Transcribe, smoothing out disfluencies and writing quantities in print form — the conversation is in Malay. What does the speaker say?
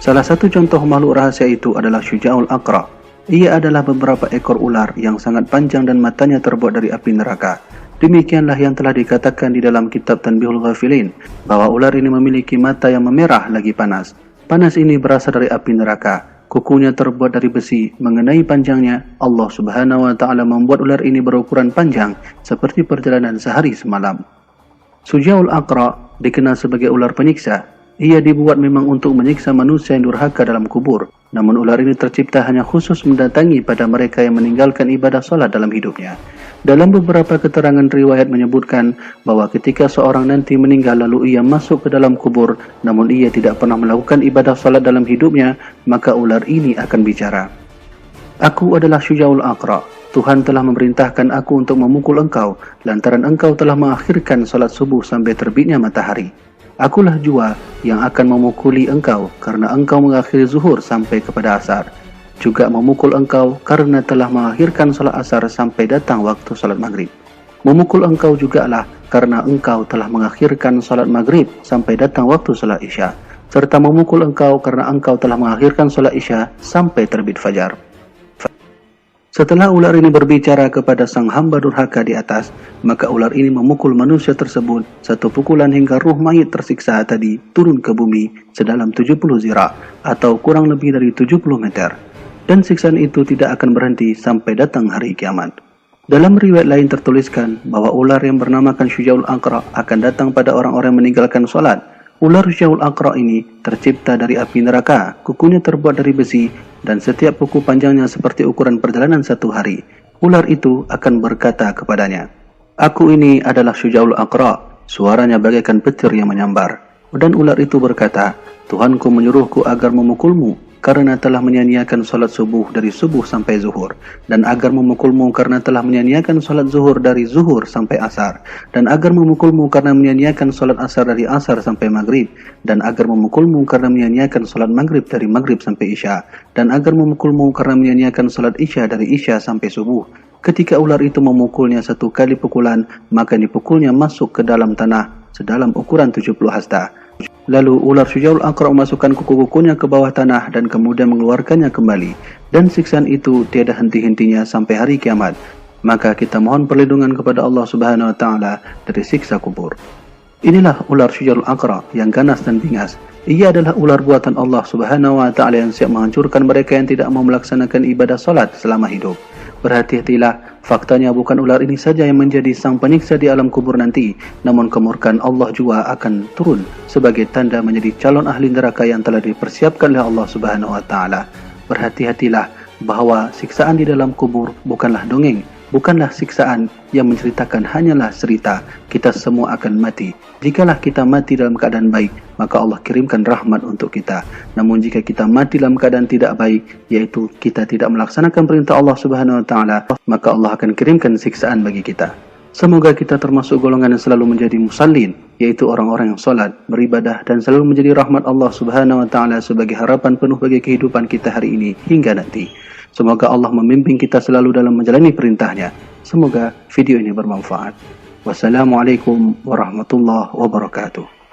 Salah satu contoh makhluk rahasia itu adalah Syuja'ul Aqra. Ia adalah beberapa ekor ular yang sangat panjang dan matanya terbuat dari api neraka. Demikianlah yang telah dikatakan di dalam kitab Tanbihul Ghafilin, bahwa ular ini memiliki mata yang memerah lagi panas. Panas ini berasal dari api neraka. Kukunya terbuat dari besi. Mengenai panjangnya, Allah Subhanahu wa Ta'ala membuat ular ini berukuran panjang seperti perjalanan sehari semalam. Syuja'ul Aqra dikenal sebagai ular penyiksa. Ia dibuat memang untuk menyiksa manusia yang durhaka dalam kubur. Namun ular ini tercipta hanya khusus mendatangi pada mereka yang meninggalkan ibadah solat dalam hidupnya. Dalam beberapa keterangan riwayat menyebutkan bahwa ketika seorang nanti meninggal lalu ia masuk ke dalam kubur, namun ia tidak pernah melakukan ibadah solat dalam hidupnya, maka ular ini akan bicara. Aku adalah Syuja'ul Aqra. Tuhan telah memerintahkan aku untuk memukul engkau, lantaran engkau telah mengakhirkan solat subuh sampai terbitnya matahari. Akulah jua yang akan memukuli engkau karena engkau mengakhiri zuhur sampai kepada asar. Juga memukul engkau karena telah mengakhirkan salat asar sampai datang waktu salat maghrib. Memukul engkau jugalah karena engkau telah mengakhirkan salat maghrib sampai datang waktu salat isya. Serta memukul engkau karena engkau telah mengakhirkan salat isya sampai terbit fajar. Setelah ular ini berbicara kepada sang hamba durhaka di atas, maka ular ini memukul manusia tersebut satu pukulan hingga ruh mayit tersiksa tadi turun ke bumi sedalam 70 zira atau kurang lebih dari 70 meter. Dan siksaan itu tidak akan berhenti sampai datang hari kiamat. Dalam riwayat lain tertuliskan bahwa ular yang bernamakan Syuja'ul Aqra akan datang pada orang-orang yang meninggalkan solat. Ular Syuja'ul Aqra ini tercipta dari api neraka, kukunya terbuat dari besi, dan setiap kuku panjangnya seperti ukuran perjalanan satu hari. Ular itu akan berkata kepadanya, "Aku ini adalah Syuja'ul Aqra." Suaranya bagaikan petir yang menyambar. Dan ular itu berkata, "Tuhanku menyuruhku agar memukulmu karena telah menyia-nyiakan solat subuh dari subuh sampai zuhur, dan agar memukulmu karena telah menyia-nyiakan solat zuhur dari zuhur sampai asar, dan agar memukulmu karena menyia-nyiakan solat asar dari asar sampai maghrib, dan agar memukulmu karena menyia-nyiakan solat maghrib dari maghrib sampai isya, dan agar memukulmu karena menyia-nyiakan solat isya dari isya sampai subuh." Ketika ular itu memukulnya satu kali pukulan, maka dipukulnya masuk ke dalam tanah sedalam ukuran 70 hasta. Lalu ular Syuja'ul Aqra memasukkan kuku-kukunya ke bawah tanah dan kemudian mengeluarkannya kembali. Dan siksaan itu tiada henti-hentinya sampai hari kiamat. Maka kita mohon perlindungan kepada Allah Subhanahu wa Ta'ala dari siksa kubur. Inilah ular Syuja'ul Aqra yang ganas dan bingas. Ia adalah ular buatan Allah Subhanahu wa Ta'ala yang siap menghancurkan mereka yang tidak mau melaksanakan ibadah solat selama hidup. Berhati-hatilah, faktanya bukan ular ini saja yang menjadi sang penyiksa di alam kubur nanti, namun kemurkaan Allah juga akan turun sebagai tanda menjadi calon ahli neraka yang telah dipersiapkan oleh Allah Subhanahu wa Ta'ala. Berhati-hatilah bahwa siksaan di dalam kubur bukanlah dongeng, bukanlah siksaan yang menceritakan hanyalah cerita. Kita semua akan mati. Jikalau kita mati dalam keadaan baik, maka Allah kirimkan rahmat untuk kita. Namun jika kita mati dalam keadaan tidak baik, yaitu kita tidak melaksanakan perintah Allah Subhanahu wa Ta'ala, maka Allah akan kirimkan siksaan bagi kita. Semoga kita termasuk golongan yang selalu menjadi musallin, yaitu orang-orang yang salat, beribadah, dan selalu menjadi rahmat Allah Subhanahu wa Ta'ala sebagai harapan penuh bagi kehidupan kita hari ini hingga nanti. Semoga Allah membimbing kita selalu dalam menjalani perintahnya. Semoga video ini bermanfaat. Wassalamualaikum warahmatullahi wabarakatuh.